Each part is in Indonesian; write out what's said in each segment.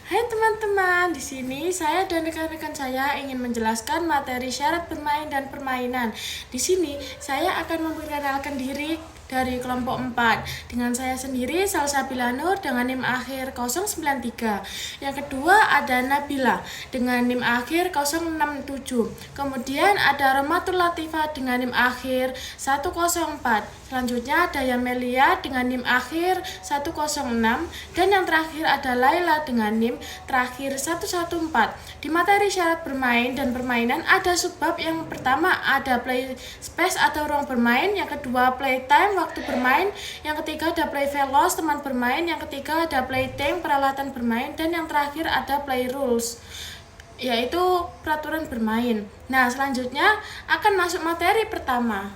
Hai teman-teman, di sini saya dan rekan-rekan saya ingin menjelaskan materi syarat bermain dan permainan. Di sini saya akan memperkenalkan diri dari kelompok 4 dengan saya sendiri Salsabila Nur dengan NIM akhir 093. Yang kedua ada Nabila dengan NIM akhir 067. Kemudian ada Romatul Latifah dengan NIM akhir 104. Selanjutnya ada Yamelia dengan NIM akhir 106 dan yang terakhir ada Laila dengan NIM terakhir 114. Di materi syarat bermain dan permainan ada subbab. Yang pertama ada play space atau ruang bermain, yang kedua playtime waktu bermain, yang ketiga ada play velos teman bermain, yang ketiga ada playtime peralatan bermain, dan yang terakhir ada play rules yaitu peraturan bermain. Nah, selanjutnya akan masuk materi pertama.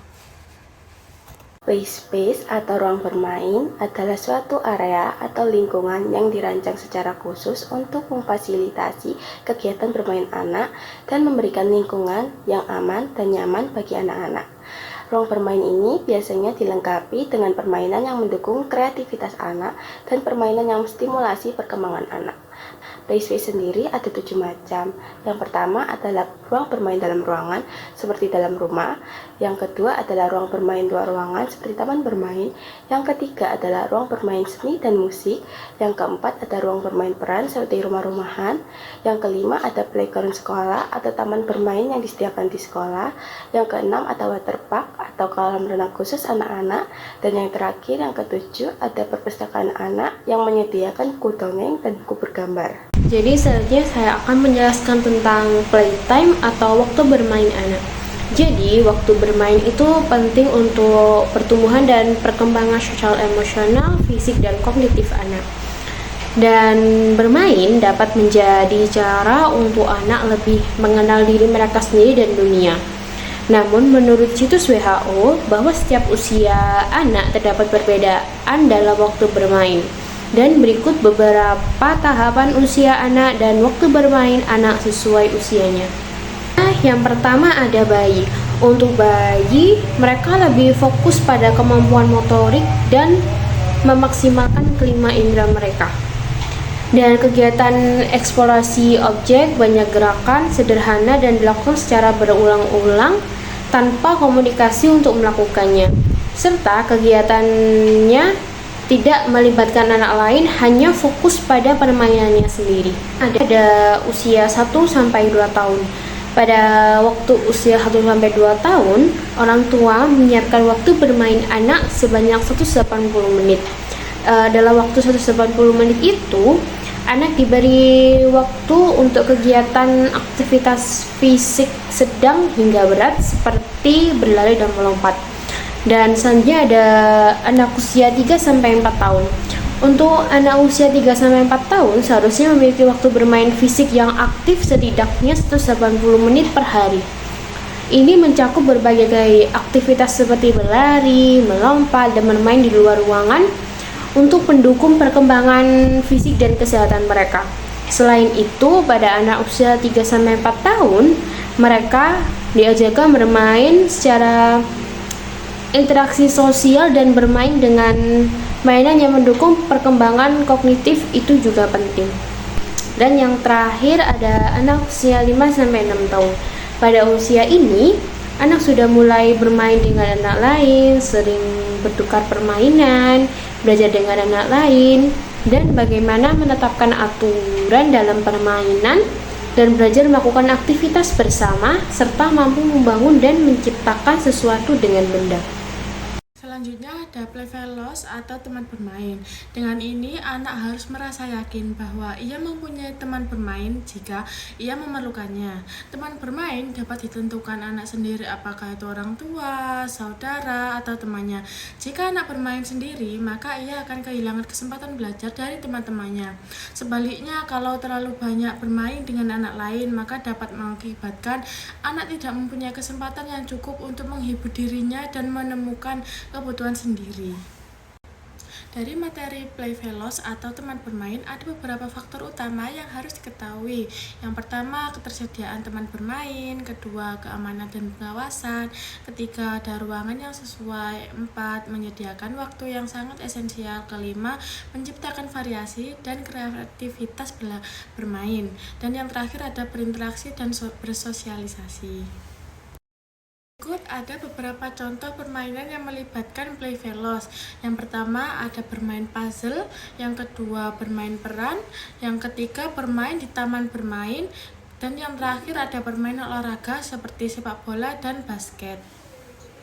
Play space atau ruang bermain adalah suatu area atau lingkungan yang dirancang secara khusus untuk memfasilitasi kegiatan bermain anak dan memberikan lingkungan yang aman dan nyaman bagi anak-anak. Ruang bermain ini biasanya dilengkapi dengan permainan yang mendukung kreativitas anak dan permainan yang menstimulasi perkembangan anak. Play space sendiri ada 7 macam. Yang pertama adalah ruang bermain dalam ruangan seperti dalam rumah. Yang kedua adalah ruang bermain luar ruangan seperti taman bermain. Yang ketiga adalah ruang bermain seni dan musik. Yang keempat ada ruang bermain peran seperti rumah-rumahan. Yang kelima ada playground sekolah atau taman bermain yang disediakan di sekolah. Yang keenam ada waterpark atau kolam renang khusus anak-anak. Dan yang terakhir, yang ketujuh, ada perpustakaan anak yang menyediakan buku dongeng dan buku bergambar. Jadi selanjutnya saya akan menjelaskan tentang playtime atau waktu bermain anak. Jadi waktu bermain itu penting untuk pertumbuhan dan perkembangan sosial emosional, fisik, dan kognitif anak. Dan bermain dapat menjadi cara untuk anak lebih mengenal diri mereka sendiri dan dunia. Namun menurut situs WHO bahwa setiap usia anak terdapat perbedaan dalam waktu bermain. Dan berikut beberapa tahapan usia anak dan waktu bermain anak sesuai usianya. Yang pertama ada bayi. Untuk bayi, mereka lebih fokus pada kemampuan motorik dan memaksimalkan kelima indera mereka. Dan kegiatan eksplorasi objek banyak gerakan sederhana dan dilakukan secara berulang-ulang tanpa komunikasi untuk melakukannya. Serta kegiatannya tidak melibatkan anak lain, hanya fokus pada permainannya sendiri. Ada usia 1-2 tahun. Pada waktu usia 1-2 tahun, orang tua menyiapkan waktu bermain anak sebanyak 180 menit. Dalam waktu 180 menit itu, anak diberi waktu untuk kegiatan aktivitas fisik sedang hingga berat seperti berlari dan melompat. Dan selanjutnya ada anak usia 3-4 tahun. Untuk anak usia 3-4 tahun seharusnya memiliki waktu bermain fisik yang aktif setidaknya 180 menit per hari. Ini mencakup berbagai aktivitas seperti berlari, melompat, dan bermain di luar ruangan untuk mendukung perkembangan fisik dan kesehatan mereka. Selain itu, pada anak usia 3-4 tahun, mereka diajarkan bermain secara interaksi sosial dan bermain dengan mainan yang mendukung perkembangan kognitif itu juga penting. Dan yang terakhir ada anak usia 5-6 tahun. Pada usia ini, anak sudah mulai bermain dengan anak lain, sering bertukar permainan, belajar dengan anak lain, dan bagaimana menetapkan aturan dalam permainan dan belajar melakukan aktivitas bersama serta mampu membangun dan menciptakan sesuatu dengan benda. Selanjutnya ada play velos atau teman bermain. Dengan ini anak harus merasa yakin bahwa ia mempunyai teman bermain jika ia memerlukannya. Teman bermain dapat ditentukan anak sendiri, apakah itu orang tua, saudara, atau temannya. Jika anak bermain sendiri, maka ia akan kehilangan kesempatan belajar dari teman-temannya. Sebaliknya, kalau terlalu banyak bermain dengan anak lain, maka dapat mengakibatkan anak tidak mempunyai kesempatan yang cukup untuk menghibur dirinya dan menemukan kebutuhan sendiri. Dari materi Play Veloz atau teman bermain, ada beberapa faktor utama yang harus diketahui. Yang pertama, ketersediaan teman bermain. Kedua, keamanan dan pengawasan. Ketiga, ada ruangan yang sesuai. 4, menyediakan waktu yang sangat esensial. Kelima, menciptakan variasi dan kreativitas bermain. Dan yang terakhir, ada berinteraksi dan bersosialisasi. Berikut ada beberapa contoh permainan yang melibatkan Play Veloz. Yang pertama ada bermain puzzle, yang kedua bermain peran, yang ketiga bermain di taman bermain, dan yang terakhir ada bermain olahraga seperti sepak bola dan basket.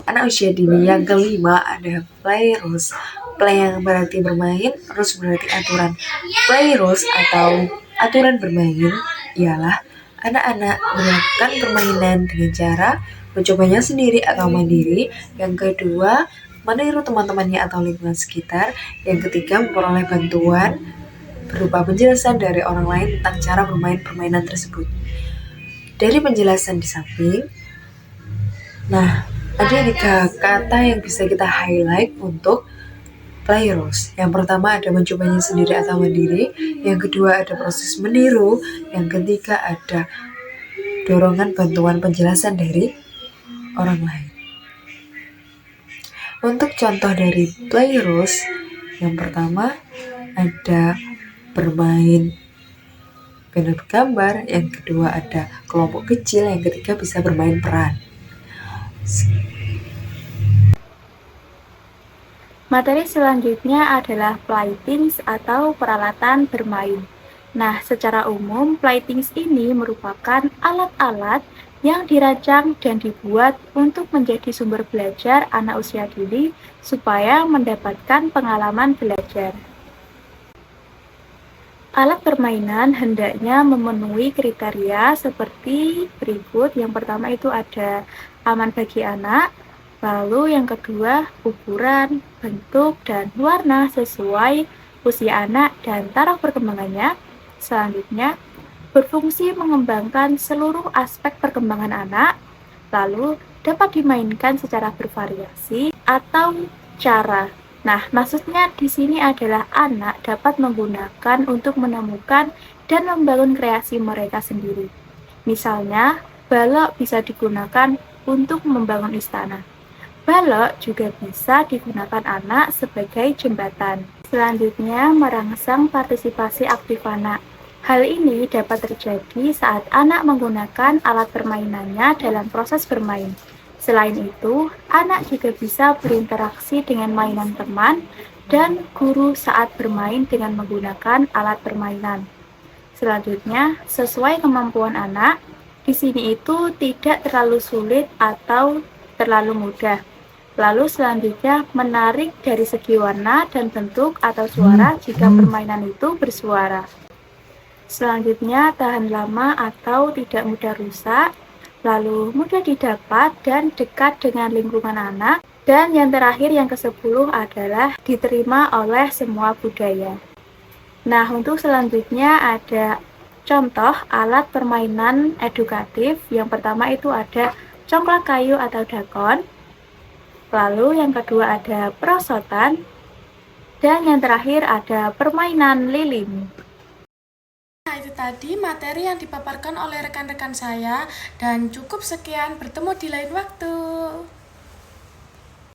Anak usia dini yang kelima ada play rules. Play yang berarti bermain, rules berarti aturan. Play rules atau aturan bermain ialah anak-anak melakukan permainan dengan cara mencobanya sendiri atau mandiri. Yang kedua, meniru teman-temannya atau lingkungan sekitar. Yang ketiga, memperoleh bantuan berupa penjelasan dari orang lain tentang cara bermain permainan tersebut. Dari penjelasan di samping, ada 3 kata yang bisa kita highlight untuk play rules. Yang pertama ada mencobanya sendiri atau mandiri. Yang kedua ada proses meniru. Yang ketiga ada dorongan bantuan penjelasan dari orang lain. Untuk contoh dari play rules, yang pertama ada bermain pena bergambar, yang kedua ada kelompok kecil, yang ketiga bisa bermain peran. Materi selanjutnya adalah playthings atau peralatan bermain. Nah, secara umum, playthings ini merupakan alat-alat yang dirancang dan dibuat untuk menjadi sumber belajar anak usia dini supaya mendapatkan pengalaman belajar. Alat permainan hendaknya memenuhi kriteria seperti berikut. Yang pertama itu ada aman bagi anak, lalu yang kedua ukuran, bentuk, dan warna sesuai usia anak dan taraf perkembangannya. Selanjutnya, berfungsi mengembangkan seluruh aspek perkembangan anak, lalu dapat dimainkan secara bervariasi atau cara. Nah, maksudnya di sini adalah anak dapat menggunakan untuk menemukan dan membangun kreasi mereka sendiri. Misalnya, balok bisa digunakan untuk membangun istana. Balok juga bisa digunakan anak sebagai jembatan. Selanjutnya, merangsang partisipasi aktif anak. Hal ini dapat terjadi saat anak menggunakan alat permainannya dalam proses bermain. Selain itu, anak juga bisa berinteraksi dengan mainan teman dan guru saat bermain dengan menggunakan alat permainan. Selanjutnya, sesuai kemampuan anak, di sini itu tidak terlalu sulit atau terlalu mudah. Lalu selanjutnya, menarik dari segi warna dan bentuk atau suara jika permainan itu bersuara. Selanjutnya, tahan lama atau tidak mudah rusak, lalu mudah didapat dan dekat dengan lingkungan anak. Dan yang terakhir, yang ke-10 adalah diterima oleh semua budaya. Nah, untuk selanjutnya ada contoh alat permainan edukatif. Yang pertama itu ada congklak kayu atau dakon. Lalu yang kedua ada perosotan. Dan yang terakhir ada permainan lilin. Nah, itu tadi materi yang dipaparkan oleh rekan-rekan saya, dan cukup sekian, bertemu di lain waktu.